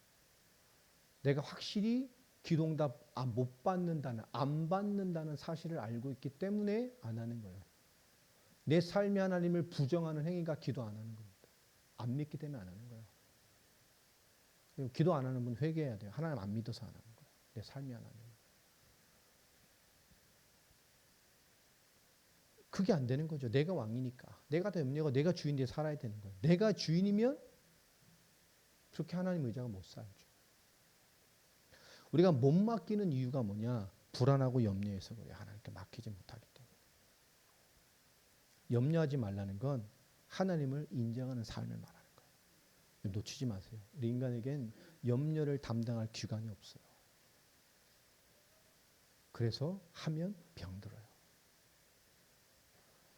내가 확실히 기도응답 못 받는다는, 안 받는다는 사실을 알고 있기 때문에 안 하는 거예요. 내 삶이 하나님을 부정하는 행위가 기도 안 하는 겁니다. 안 믿기 때문에 안 하는 거예요. 기도 안 하는 분 회개해야 돼요. 하나님 안 믿어서 안 하는 거예요. 내 삶이 하나님. 그게 안 되는 거죠. 내가 왕이니까. 내가 더 염려가 내가 주인인데 살아야 되는 거예요. 내가 주인이면 그렇게 하나님 의자가 못 살죠. 우리가 못 맡기는 이유가 뭐냐? 불안하고 염려해서 그래요. 하나님께 맡기지 못하기 때문에. 염려하지 말라는 건 하나님을 인정하는 삶을 말하는 거예요. 놓치지 마세요. 우리 인간에겐 염려를 담당할 기관이 없어요. 그래서 하면 병들어요.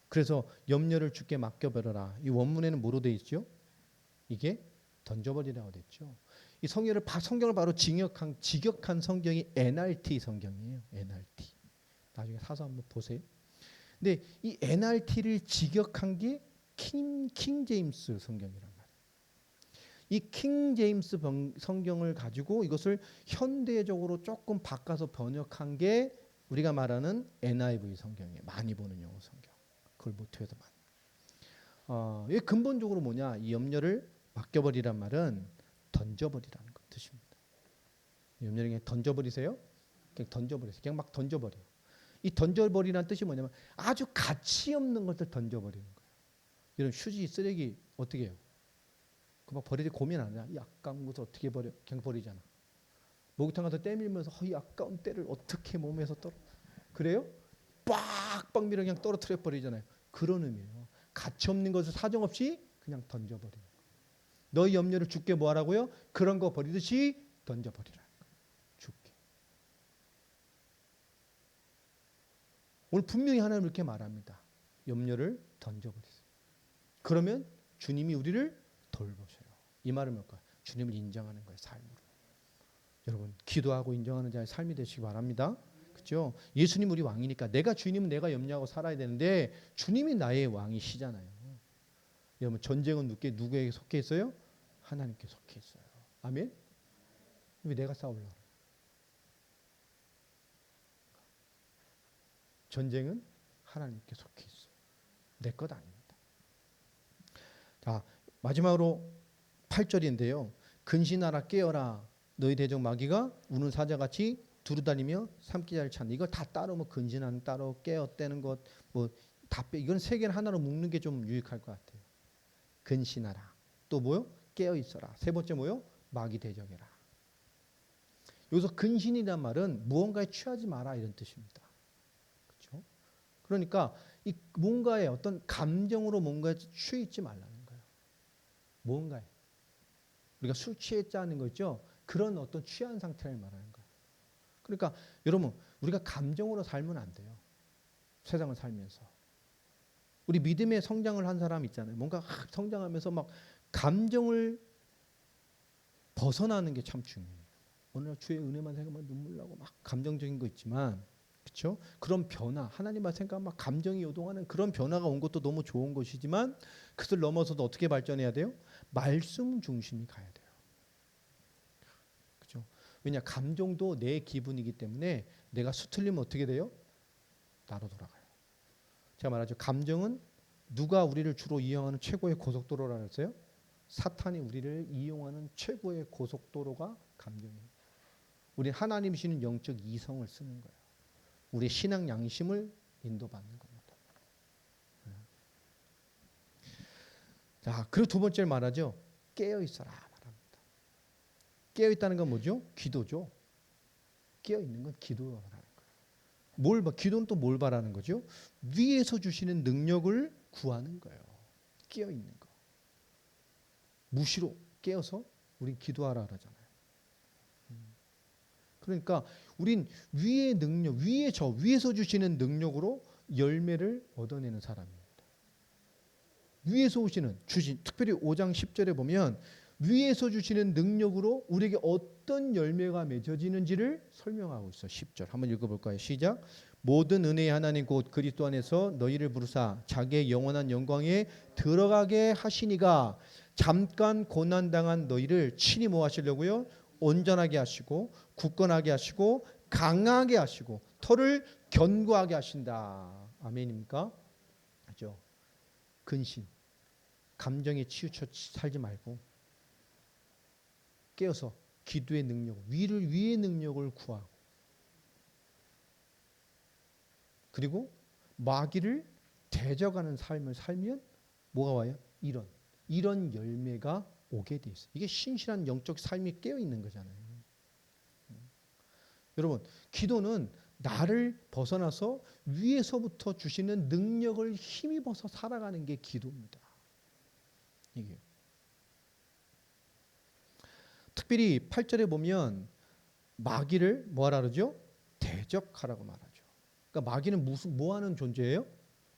그래서 염려를 주께 맡겨버려라. 이 원문에는 뭐로 되어 있죠? 이게 던져버리라고 됐죠. 이 성경을 바로 직역한 성경이 NRT 성경이에요. NRT. 나중에 사서 한번 보세요. 근데 이 NRT를 직역한 게 킹 제임스 성경이란 말이에요. 이 킹 제임스 성경을 가지고 이것을 현대적으로 조금 바꿔서 번역한 게 우리가 말하는 NIV 성경이에요. 많이 보는 영어 성경. 그걸 모토에서 많이. 이게 근본적으로 뭐냐? 이 염려를 맡겨버리란 말은 던져버리라는 것 뜻입니다. 염려를 그냥 던져버리세요. 그냥 던져버리세요. 그냥 막 던져버려요. 이 던져버리라는 뜻이 뭐냐면 아주 가치 없는 것들 던져버리는 거예요. 이런 휴지, 쓰레기 어떻게 해요? 그 막 버리지 고민 안 해요. 이 아까운 것을 어떻게 버려? 그냥 버리잖아. 목욕탕 가서 때 밀면서 이 아까운 때를 어떻게 몸에서 그래요? 빡빡 밀어 그냥 떨어뜨려 버리잖아요. 그런 의미예요. 가치 없는 것을 사정없이 그냥 던져버리는 거예요. 너희 염려를 주께 뭐하라고요? 그런 거 버리듯이 던져버리라. 주께. 오늘 분명히 하나님 이렇게 말합니다. 염려를 던져버리세요. 그러면 주님이 우리를 돌보셔요. 이 말은 뭘까요? 주님을 인정하는 거예요. 삶으로. 여러분 기도하고 인정하는 자의 삶이 되시기 바랍니다. 그렇죠? 예수님 우리 왕이니까 내가 주님은 내가 염려하고 살아야 되는데 주님이 나의 왕이시잖아요. 여러분 전쟁은 누구에게 속해 있어요? 하나님께 속해 있어요. 아멘? 왜 내가 싸우려고 그래요? 전쟁은 하나님께 속해 있어요. 내 것 아닙니다. 자, 마지막으로 8절인데요. 근신하라 깨어라 너희 대적 마귀가 우는 사자같이 두루다니며 삼키자를 찾는 이걸 다 따로 근신하는 따로 깨어떼는 것 이건 세 개를 하나로 묶는 게 좀 유익할 것 같아요. 근신하라. 또 뭐요? 깨어 있어라. 세 번째 뭐요? 마귀 대적해라. 여기서 근신이란 말은 무언가에 취하지 마라 이런 뜻입니다. 그렇죠? 그러니까 이 뭔가에 어떤 감정으로 뭔가에 취해 있지 말라는 거예요. 뭔가에. 우리가 술 취했자는 거 있죠? 그런 어떤 취한 상태를 말하는 거예요. 그러니까 여러분 우리가 감정으로 살면 안 돼요. 세상을 살면서. 우리 믿음의 성장을 한 사람 있잖아요. 뭔가 성장하면서 막 감정을 벗어나는 게 참 중요해요. 어느 날 주의 은혜만 생각하면 눈물 나고 막 감정적인 거 있지만, 그렇죠? 그런 변화, 하나님만 생각하면 막 감정이 요동하는 그런 변화가 온 것도 너무 좋은 것이지만, 그것을 넘어서도 어떻게 발전해야 돼요? 말씀 중심이 가야 돼요. 그렇죠? 왜냐, 감정도 내 기분이기 때문에 내가 수틀리면 어떻게 돼요? 나로 돌아가요. 제가 말하죠. 감정은 누가 우리를 주로 이용하는 최고의 고속도로라고 했어요? 사탄이 우리를 이용하는 최고의 고속도로가 감정이에요. 우리 하나님 주시는 영적 이성을 쓰는 거예요. 우리 신앙 양심을 인도받는 겁니다. 자, 그리고 두 번째를 말하죠. 깨어 있어라 말합니다. 깨어 있다는 건 뭐죠? 기도죠. 깨어 있는 건 기도라는 거예요. 기도는 또 뭘 바라는 거죠? 위에서 주시는 능력을 구하는 거예요. 깨어 있는 거. 무시로 깨어서 우린 기도하라 그러잖아요. 그러니까 우린 위의 능력, 위에서 주시는 능력으로 열매를 얻어내는 사람입니다. 위에서 주신 특별히 5장 10절에 보면 위에서 주시는 능력으로 우리에게 어떤 열매가 맺어지는지를 설명하고 있어요. 10절 한번 읽어볼까요? 시작. 모든 은혜의 하나님 곧 그리스도 안에서 너희를 부르사 자기의 영원한 영광에 들어가게 하시니가 잠깐 고난당한 너희를 친히 뭐 하시려고요? 온전하게 하시고 굳건하게 하시고 강하게 하시고 털을 견고하게 하신다. 아멘입니까? 그죠? 근신, 감정에 치우쳐 살지 말고 깨어서 기도의 능력, 위의 능력을 구하고 그리고 마귀를 대적하는 삶을 살면 뭐가 와요? 이런 열매가 오게 돼 있어요. 이게 신실한 영적 삶이 깨어 있는 거잖아요. 여러분, 기도는 나를 벗어나서 위에서부터 주시는 능력을 힘입어서 살아가는 게 기도입니다. 이게 특별히 8절에 보면 마귀를 뭐하라 그러죠? 대적하라고 말하죠. 그러니까 마귀는 뭐 하는 존재예요?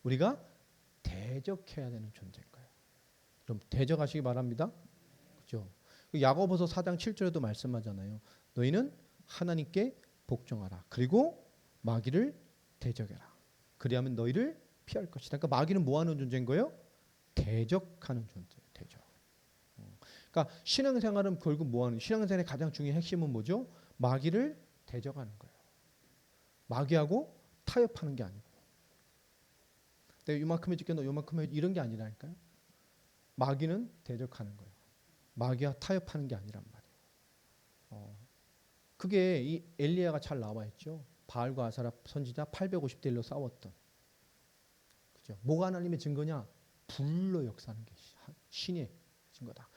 우리가 대적해야 되는 존재인 거예요. 그럼 대적하시기 바랍니다. 그렇죠? 야고보서 4장 7절에도 말씀하잖아요. 너희는 하나님께 복종하라. 그리고 마귀를 대적해라. 그리하면 너희를 피할 것이다. 그러니까 마귀는 뭐 하는 존재인 거예요? 대적하는 존재예요. 대적. 그러니까 신앙생활은 결국 뭐 하는? 신앙생활의 가장 중요한 핵심은 뭐죠? 마귀를 대적하는 거예요. 마귀하고 타협하는 게 아니고. 내가 요만큼 해줄게, 너 요만큼 해, 이런 게 아니라니까요. 마귀는 대적하는 거예요. 마귀와 타협하는 게 아니란 말이에요. 그게 이 엘리야가 잘 나와 있죠. 바알과 아사라 선지자 850대 1로 싸웠던. 그죠? 뭐가 하나님의 증거냐? 불로 역사하는 게 신의 증거다.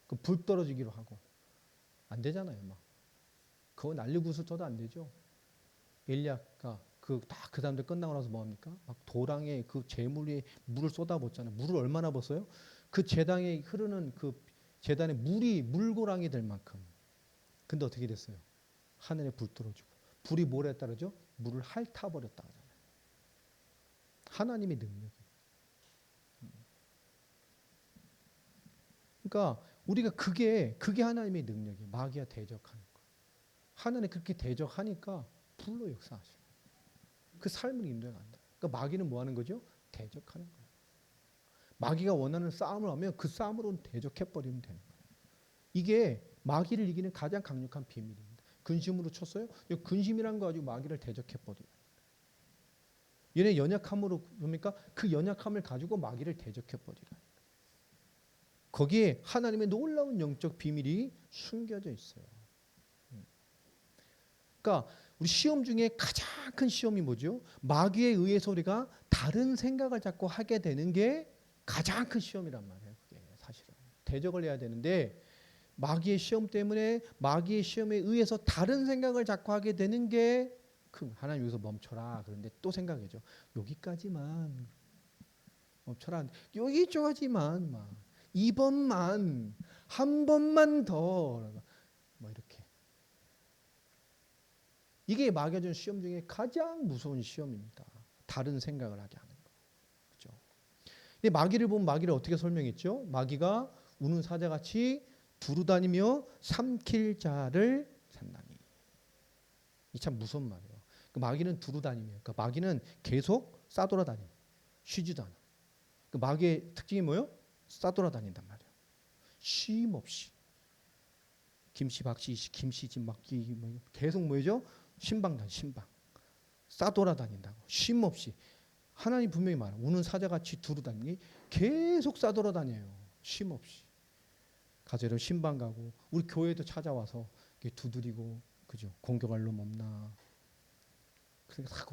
그 불 떨어지기로 하고 안 되잖아요, 막. 그거 난리구슬 쳐도 안 되죠. 엘리야가 그 사람들 끝나고 나서 뭐 합니까? 막 도랑에 그 재물 위에 물을 쏟아붓잖아요. 물을 얼마나 붓어요? 그 제당에 흐르는 그 제단에 물이 물고랑이 될 만큼. 근데 어떻게 됐어요? 하늘에 불 떨어지고 불이 뭐에 따르죠? 물을 핥아버렸다 하잖아요. 하나님의 능력이. 그러니까 우리가 그게 하나님의 능력이에요. 마귀와 대적하는 거. 하나님 그렇게 대적하니까 불로 역사하셔요. 그 삶을 인도해간다. 그러니까 마귀는 뭐 하는 거죠? 대적하는 거예요. 마귀가 원하는 싸움을 하면 그 싸움으로 대적해버리면 되는 거예요. 이게 마귀를 이기는 가장 강력한 비밀입니다. 근심으로 쳤어요? 근심이란 거 가지고 마귀를 대적해버려요. 얘네 연약함으로 그러니까 그 연약함을 가지고 마귀를 대적해버리라. 거기에 하나님의 놀라운 영적 비밀이 숨겨져 있어요. 그러니까 우리 시험 중에 가장 큰 시험이 뭐죠? 마귀에 의해서 우리가 다른 생각을 자꾸 하게 되는 게 가장 큰 시험이란 말이에요. 그게 사실은 대적을 해야 되는데 마귀의 시험 때문에 마귀의 시험에 의해서 다른 생각을 자꾸 하게 되는 게 하나님 여기서 멈춰라. 그런데 또 생각해죠. 여기까지만 멈춰라. 여기까지만 막 이번만 한 번만 더 뭐 이렇게. 이게 마귀가 시험 중에 가장 무서운 시험입니다. 다른 생각을 하게 하는 거. 그렇죠? 근데 마귀를 보면 마귀를 어떻게 설명했죠? 마귀가 우는 사자같이 두루다니며 삼킬 자를 산다니. 이 참 무서운 말이에요. 그 마귀는 두루다니며, 그러니까 마귀는 계속 싸돌아다니, 쉬지도 않아. 그 마귀의 특징이 뭐예요? 싸돌아다닌단 말이에요. 쉼 없이. 김씨, 박씨, 김씨, 막기 계속 뭐죠? 신방단, 신방. 싸돌아다닌다고. 쉼 없이. 하나님 분명히 말해. 우는 사자같이 두루다니니 계속 싸돌아다녀요. 쉼 없이. 가서 여러분 신방 가고 우리 교회도 찾아와서 두드리고 그죠? 공격할 놈 없나? 그러니까 다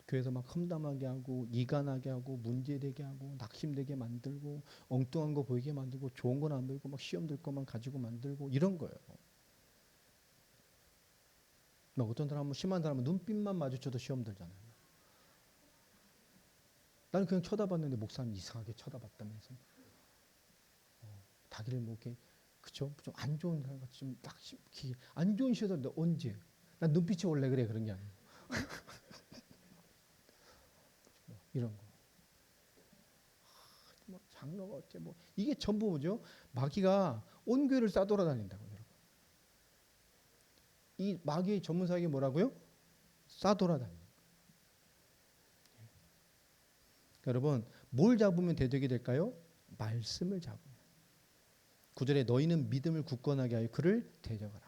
교회에서 막 험담하게 하고 이간하게 하고 문제되게 하고 낙심되게 만들고 엉뚱한 거 보이게 만들고 좋은 건 안 보이고 막 시험 들 것만 가지고 만들고 이런 거예요. 막 어떤 사람은 심한 사람은 눈빛만 마주쳐도 시험 들잖아요. 나는 그냥 쳐다봤는데 목사님 이상하게 쳐다봤다면서 자기를 뭐 이렇게 그죠? 좀 안 좋은 사람 같이 좀 딱 안 좋은 시험을 언제? 난 눈빛이 원래 그래 그런 게 아니에요. 이런 거. 뭐 장로가 어째 뭐 이게 전부 뭐죠? 마귀가 온 교회를 싸돌아다닌다고 여러분. 이 마귀의 전문사역이 뭐라고요? 싸돌아다니는 거예요. 여러분 뭘 잡으면 대적이 될까요? 말씀을 잡으면. 9절에 너희는 믿음을 굳건하게 하여 그를 대적하라.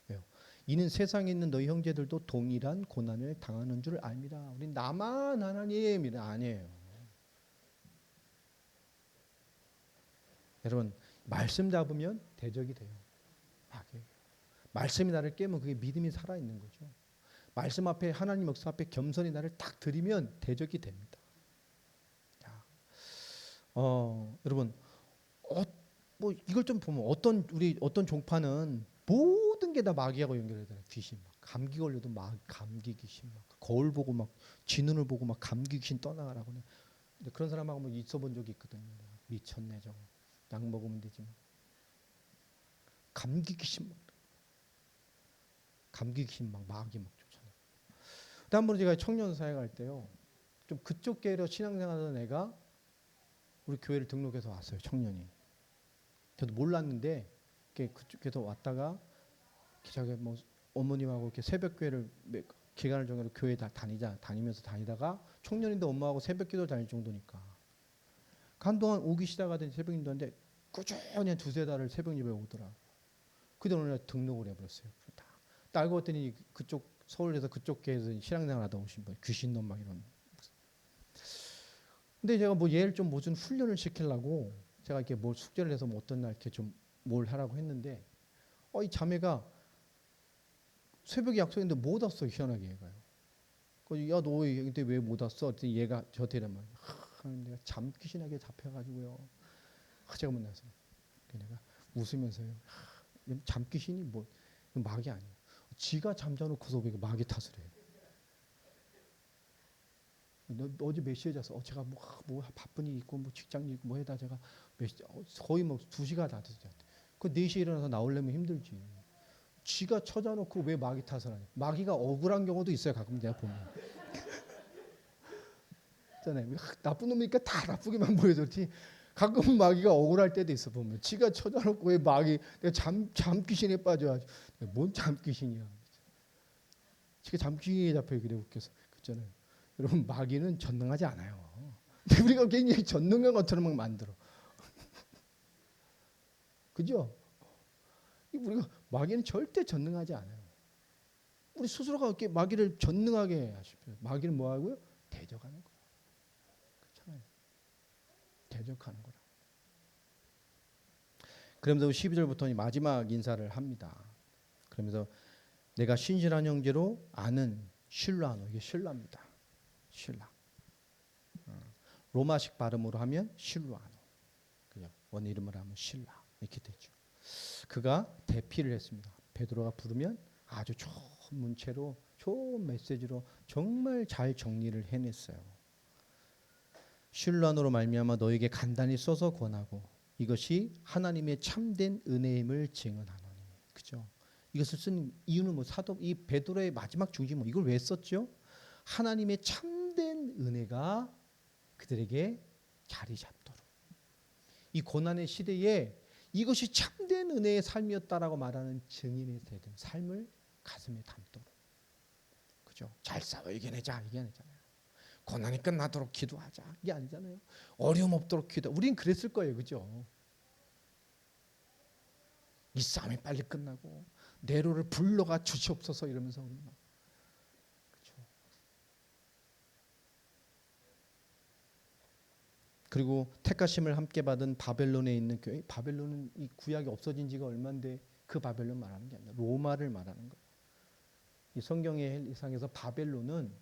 왜요? 이는 세상에 있는 너희 형제들도 동일한 고난을 당하는 줄 압니다. 우리 나만 하나님이라 아니에요. 여러분 말씀 잡으면 대적이 돼요. 말씀이 나를 깨면 그게 믿음이 살아있는 거죠. 말씀 앞에 하나님 역사 앞에 겸손히 나를 딱 드리면 대적이 됩니다. 자, 여러분 뭐 이걸 좀 보면 어떤 종파는 모든 게 다 마귀하고 연결되잖아요. 귀신 막 감기 걸려도 막 감기 귀신 막 거울 보고 막 쥐눈을 보고 막 감기 귀신 떠나가라고. 근데 그런 사람하고 뭐 있어본 적이 있거든요. 미쳤네 저거. 약 먹으면 되지 뭐. 감기 귀신 막 마귀 막 쫓아내. 한번 제가 청년 사회 갈 때요. 좀 그쪽 계로 신앙생활하던 애가 우리 교회를 등록해서 왔어요. 청년이. 저도 몰랐는데 그쪽에서 왔다가 자기 뭐 어머님하고 이렇게 새벽 교회를 기간을 정해서 교회 다니면서 다니다가 청년인데 엄마하고 새벽 기도 다닐 정도니까 한동안 오기 시작하던 새벽인도인데 꾸준히 한 두세 달을 새벽 예배 오더라. 그때 어느 날 등록을 해버렸어요. 딱 알고 봤더니 그쪽 서울에서 그쪽 교회에서 신앙생활 하다 오신 분 귀신놈 막 이런. 근데 제가 뭐 얘를 좀 무슨 훈련을 시키려고 제가 이렇게 뭘 숙제를 해서 뭐 어떤 날 이렇게 좀 뭘 하라고 했는데 이 자매가 새벽에 약속했는데 못 왔어. 희한하게 얘가요. 야 너 근데 왜 못 왔어? 그랬더니 얘가 저한테 이런 말. 내가 잠 귀신하게 잡혀가지고요. 제가 만나서 내가 웃으면서요. 잠 귀신이 뭐 마귀 아니에요. 지가 잠자놓고서 왜 마귀 탓을 해? 너 어제 몇 시에 잤어? 제가 뭐 바쁜 일 있고 뭐 직장 일 있고 뭐 해다 제가 거의 뭐 2시가 다 됐어. 그 4시에 일어나서 나오려면 힘들지. 지가 쳐자놓고 왜 마귀 탓을 하냐. 마귀가 억울한 경우도 있어요. 가끔 내가 보면. 있잖아요. 나쁜 놈이니까 다 나쁘게만 보여줬지. 가끔 마귀가 억울할 때도 있어 보면. 지가 쳐자놓고 왜 마귀 내가 잠귀신에 빠져가지고. 뭔 잠귀신이야. 지가 잠귀신에 잡혀 그래 웃겨서. 그렇잖아요. 여러분 마귀는 전능하지 않아요. 우리가 굉장히 전능한 것처럼 막 만들어. 그죠? 우리가 마귀는 절대 전능하지 않아요. 우리 스스로가 이렇게 마귀를 전능하게 하십시오. 마귀는 뭐 하고요? 대적하는 거예요. 그렇잖아요. 대적하는 거라. 그러면서 12절부터 마지막 인사를 합니다. 그러면서 내가 신실한 형제로 아는 실라노. 이게 실라입니다. 실라. 로마식 발음으로 하면 실루아노. 그죠? 원 이름으로 하면 실라. 이렇게 되죠. 그가 대피를 했습니다. 베드로가 부르면 아주 좋은 문체로 좋은 메시지로 정말 잘 정리를 해냈어요. 실루아노로 말미암아 너에게 간단히 써서 권하고 이것이 하나님의 참된 은혜임을 증언하노니. 그죠? 이것을 쓴 이유는 뭐 사도 이 베드로의 마지막 중심은 이걸 왜 썼죠? 하나님의 참된 은혜가 그들에게 자리 잡도록. 이 고난의 시대에 이것이 참된 은혜의 삶이었다라고 말하는 증인이 되는 삶을 가슴에 담도록. 그죠? 잘 싸워 이겨내자, 이겨내잖아요. 고난이 끝나도록 기도하자, 이게 아니잖아요. 어려움 없도록 기도. 우린 그랬을 거예요, 그죠? 이 싸움이 빨리 끝나고 네로를 불러가 주시옵소서 이러면서 우리 막, 그렇죠? 그리고 택하심을 함께 받은 바벨론에 있는 교회. 바벨론은 이 구약이 없어진 지가 얼마인데 그 바벨론 말하는 게 아니라 로마를 말하는 거예요. 이 성경의 이상에서 바벨론은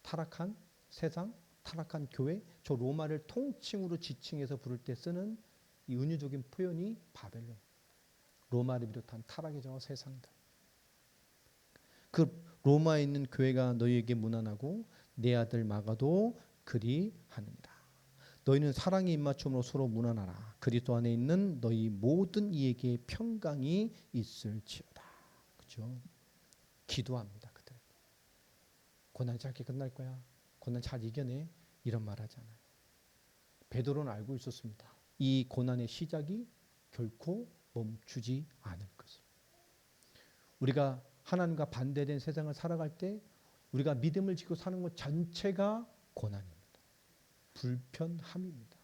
타락한 세상, 타락한 교회, 저 로마를 통칭으로 지칭해서 부를 때 쓰는 이 은유적인 표현이 바벨론. 로마를 비롯한 타락의 저와 세상들. 그 로마에 있는 교회가 너희에게 무난하고 내 아들 마가도 그리하느니라. 너희는 사랑의 입맞춤으로 서로 무난하라. 그리스도 안에 있는 너희 모든 이에게 평강이 있을지어다. 그렇죠? 기도합니다. 그들. 고난 짧게 끝날 거야. 고난 잘 이겨내. 이런 말 하잖아요. 베드로는 알고 있었습니다. 이 고난의 시작이 결코 멈추지 않을 것을. 우리가 하나님과 반대된 세상을 살아갈 때 우리가 믿음을 지고 사는 것 전체가 고난입니다. 불편함입니다.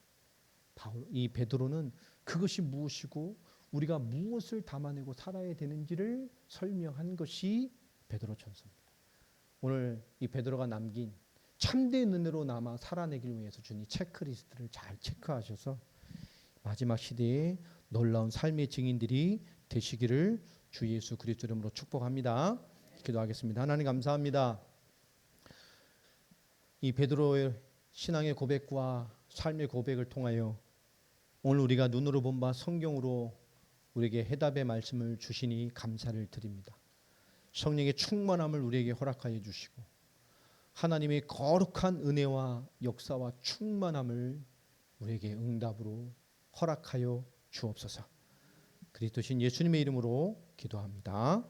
이 베드로는 그것이 무엇이고 우리가 무엇을 담아내고 살아야 되는지를 설명한 것이 베드로 전서입니다. 오늘 이 베드로가 남긴 참된 은혜로 남아 살아내길 위해서 준 이 체크리스트를 잘 체크하셔서 마지막 시대에 놀라운 삶의 증인들이 되시기를 주 예수 그리스도 이름으로 축복합니다. 기도하겠습니다. 하나님 감사합니다. 이 베드로의 신앙의 고백과 삶의 고백을 통하여 오늘 우리가 눈으로 본 바 성경으로 우리에게 해답의 말씀을 주시니 감사를 드립니다. 성령의 충만함을 우리에게 허락하여 주시고 하나님의 거룩한 은혜와 역사와 충만함을 우리에게 응답으로 허락하여 주옵소서. 그리스도신 예수님의 이름으로 기도합니다.